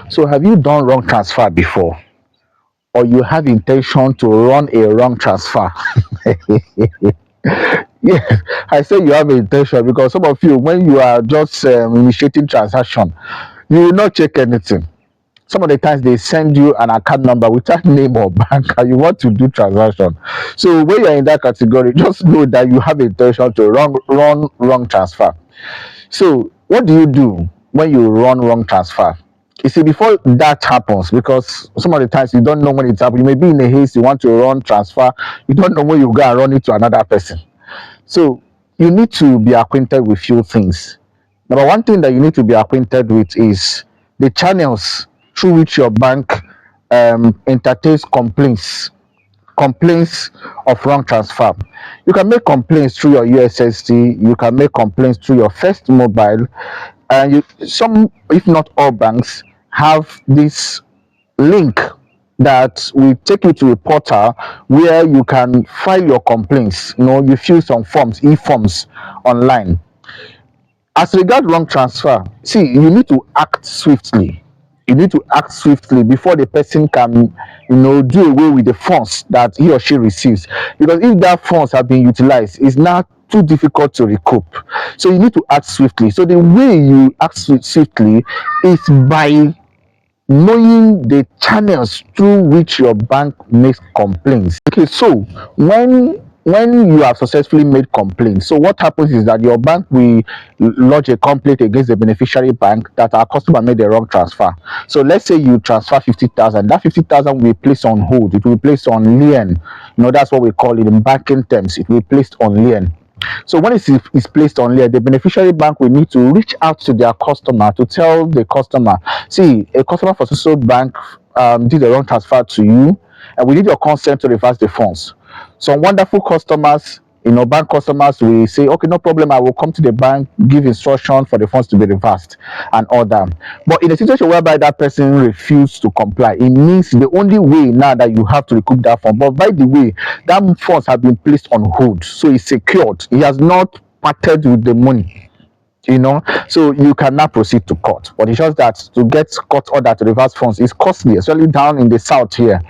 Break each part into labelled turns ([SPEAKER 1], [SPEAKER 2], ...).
[SPEAKER 1] So have you done wrong transfer before, or you have intention to run a wrong transfer? Yes, I say you have intention because some of you, when you are just initiating transaction, you will not check anything. Some of the times they send you an account number without name or bank and you want to do transaction. So when you're in that category, just know that you have intention to run wrong transfer. So what do you do when you run wrong transfer? You see, before that happens, because some of the times you don't know when it's happening. You may be in a haste, you want to run transfer, you don't know when you go and run it to another person. So you need to be acquainted with few things. Number one thing that you need to be acquainted with is the channels through which your bank entertains complaints of wrong transfer. You can make complaints through your USSD, you can make complaints through your first mobile, and some, if not all banks, have this link that will take you to a portal where you can file your complaints. You fill some forms, e-forms online. As regard wrong transfer, see, you need to act swiftly. You need to act swiftly before the person can, do away with the funds that he or she receives. Because if that funds have been utilized, it's now too difficult to recoup. So you need to act swiftly. So the way you act swiftly is by knowing the channels through which your bank makes complaints. Okay, so when you have successfully made complaints, so what happens is that your bank will lodge a complaint against the beneficiary bank that our customer made a wrong transfer. So let's say you transfer 50,000. That 50,000 will be placed on hold. It will be placed on lien. That's what we call it in banking terms. It will be placed on lien. So when it's placed on layer, the beneficiary bank will need to reach out to their customer to tell the customer, see, a customer for social bank did a wrong transfer to you, and we need your consent to reverse the funds. Some wonderful customers, bank customers will say, okay, no problem, I will come to the bank, give instruction for the funds to be reversed and all that. But in a situation whereby that person refused to comply, it means the only way now that you have to recoup that fund. But by the way, that funds have been placed on hold, so it's secured. He has not parted with the money. So you can now proceed to court, but it's just that to get court order to reverse funds is costly, especially down in the south here.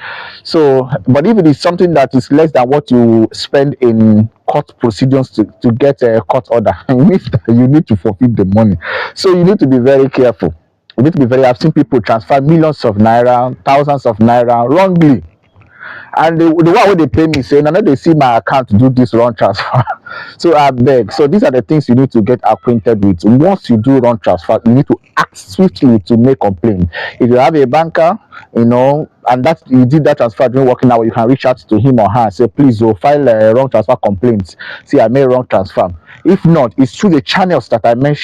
[SPEAKER 1] So, but if it is something that is less than what you spend in court procedures to get a court order, it means that you need to forfeit the money. So you need to be very careful. You need to be very. I've seen people transfer millions of naira, thousands of naira wrongly, and the one wey dey pay me say na no dey see my account to do this wrong transfer. So I beg. So these are the things you need to get acquainted with. Once you do wrong transfer, you need to act swiftly to make complaint. If you have a banker, and that you did that transfer during working hour, you can reach out to him or her and say, please, file a wrong transfer complaint. See, I made wrong transfer. If not, it's through the channels that I mentioned.